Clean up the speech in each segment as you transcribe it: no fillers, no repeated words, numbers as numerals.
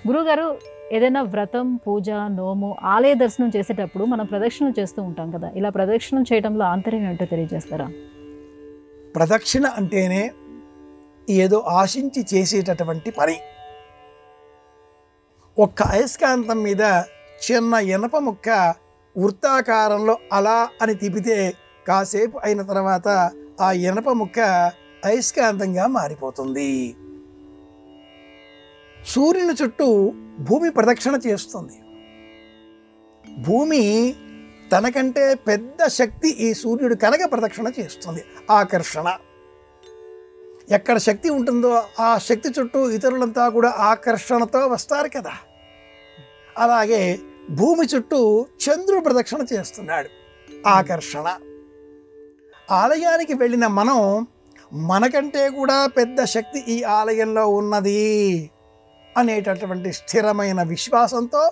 గురువుగారు ఏదైనా వ్రతం, పూజ, నోము, ఆలయ దర్శనం చేసేటప్పుడు మనం ప్రదక్షిణలు చేస్తూ ఉంటాం కదా! ఇలా ప్రదక్షిణం చేయడంలో ఆంతర్యం ఏంటో తెలియజేస్తారా? ప్రదక్షిణ అంటేనే ఏదో ఆశించి చేసేటటువంటి పని. ఒక్క అయస్కాంతం మీద చిన్న ఇనప ముక్క వృత్తాకారంలో అలా అని తిప్పితే కాసేపు అయిన తర్వాత ఆ ఇనప ముక్క అయస్కాంతంగా మారిపోతుంది. సూర్యుని చుట్టూ భూమి ప్రదక్షిణ చేస్తుంది. భూమి తనకంటే పెద్ద శక్తి ఈ సూర్యుడు కనుక ప్రదక్షిణ చేస్తుంది. ఆకర్షణ. ఎక్కడ శక్తి ఉంటుందో ఆ శక్తి చుట్టూ ఇతరులంతా కూడా ఆకర్షణతో వస్తారు కదా. అలాగే భూమి చుట్టూ చంద్రుడు ప్రదక్షిణ చేస్తున్నాడు. ఆకర్షణ. ఆలయానికి వెళ్ళిన మనం మనకంటే కూడా పెద్ద శక్తి ఈ ఆలయంలో ఉన్నది అనేటటువంటి స్థిరమైన విశ్వాసంతో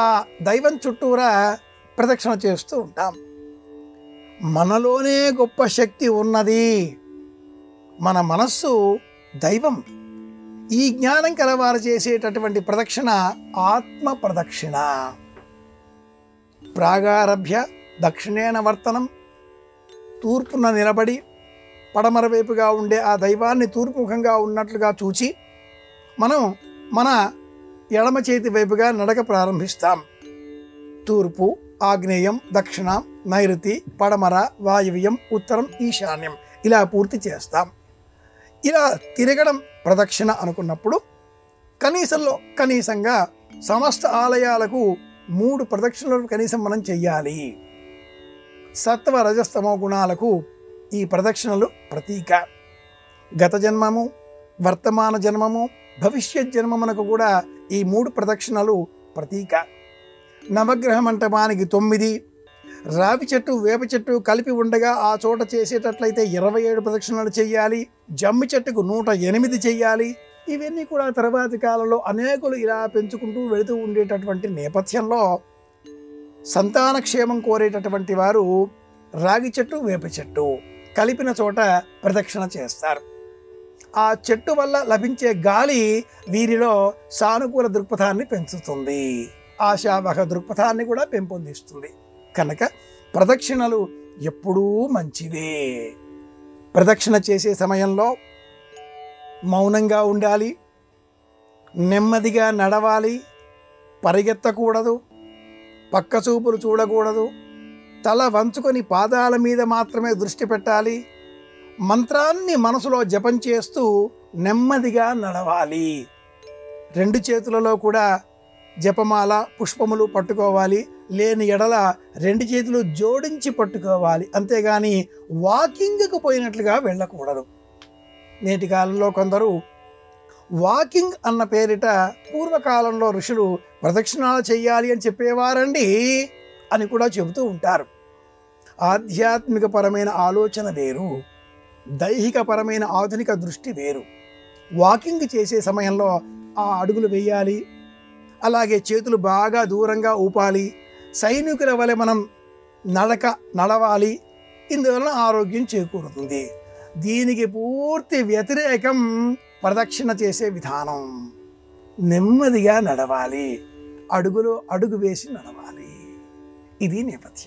ఆ దైవం చుట్టూరా ప్రదక్షిణ చేస్తూ ఉంటాం. మనలోనే గొప్ప శక్తి ఉన్నది. మన మనస్సు దైవం. ఈ జ్ఞానం కలవారు చేసేటటువంటి ప్రదక్షిణ ఆత్మ ప్రదక్షిణ. ప్రాగారభ్య దక్షిణేన వర్తనం. తూర్పున నిలబడి పడమర వైపుగా ఉండే ఆ దైవాన్ని తూర్పుముఖంగా ఉన్నట్లుగా చూచి మనం మన ఎడమ చేతి వైపుగా నడక ప్రారంభిస్తాం. తూర్పు, ఆగ్నేయం, దక్షిణ, నైరుతి, పడమర, వాయువ్యం, ఉత్తరం, ఈశాన్యం ఇలా పూర్తి చేస్తాం. ఇలా తిరగడం ప్రదక్షిణ అనుకున్నప్పుడు కనీసంగా సమస్త ఆలయాలకు 3 ప్రదక్షిణలు కనీసం మనం చెయ్యాలి. సత్వ రజస్తమో గుణాలకు ఈ ప్రదక్షిణలు ప్రతీక. గత జన్మము, వర్తమాన జన్మము, భవిష్యత్ జన్మమునకు కూడా ఈ 3 ప్రదక్షిణలు ప్రతీక. నవగ్రహ మంటపానికి 9, రావి చెట్టు, వేప చెట్టు కలిపి ఉండగా ఆ చోట చేసేటట్లయితే 27 ప్రదక్షిణలు చేయాలి. జమ్మి చెట్టుకు 108 చేయాలి. ఇవన్నీ కూడా తర్వాతి కాలంలో అనేకులు ఇలా పెంచుకుంటూ వెళుతూ ఉండేటటువంటి నేపథ్యంలో సంతాన క్షేమం కోరేటటువంటి వారు రాగి చెట్టు, వేప చెట్టు కలిపిన చోట ప్రదక్షిణ చేస్తారు. ఆ చెట్టు వల్ల లభించే గాలి వీరిలో సానుకూల దృక్పథాన్ని పెంచుతుంది. ఆశావహ దృక్పథాన్ని కూడా పెంపొందిస్తుంది. కనుక ప్రదక్షిణలు ఎప్పుడూ మంచివే. ప్రదక్షిణ చేసే సమయంలో మౌనంగా ఉండాలి, నెమ్మదిగా నడవాలి, పరిగెత్తకూడదు, పక్క చూపులు చూడకూడదు, తల వంచుకొని పాదాల మీద మాత్రమే దృష్టి పెట్టాలి. మంత్రాన్ని మనసులో జపం చేస్తూ నెమ్మదిగా నడవాలి. 2 చేతులలో కూడా జపమాల, పుష్పములు పట్టుకోవాలి. లేని ఎడల 2 చేతులు జోడించి పట్టుకోవాలి. అంతేగాని వాకింగ్కు పోయినట్లుగా వెళ్ళకూడదు. నేటి కాలంలో కొందరు వాకింగ్ అన్న పేరిట పూర్వకాలంలో ఋషులు ప్రదక్షిణాలు చేయాలి అని చెప్పేవారండి అని కూడా చెబుతూ ఉంటారు. ఆధ్యాత్మికపరమైన ఆలోచన వేరు, దైహికపరమైన ఆధునిక దృష్టి వేరు. వాకింగ్ చేసే సమయంలో ఆ అడుగులు వేయాలి, అలాగే చేతులు బాగా దూరంగా ఊపాలి. సైనికుల వలె మనం నడవాలి. ఇందువలన ఆరోగ్యం చేకూరుతుంది. దీనికి పూర్తి వ్యతిరేకం ప్రదక్షిణ చేసే విధానం. నెమ్మదిగా నడవాలి, అడుగులో అడుగు వేసి నడవాలి. ఇది నేపథ్యం.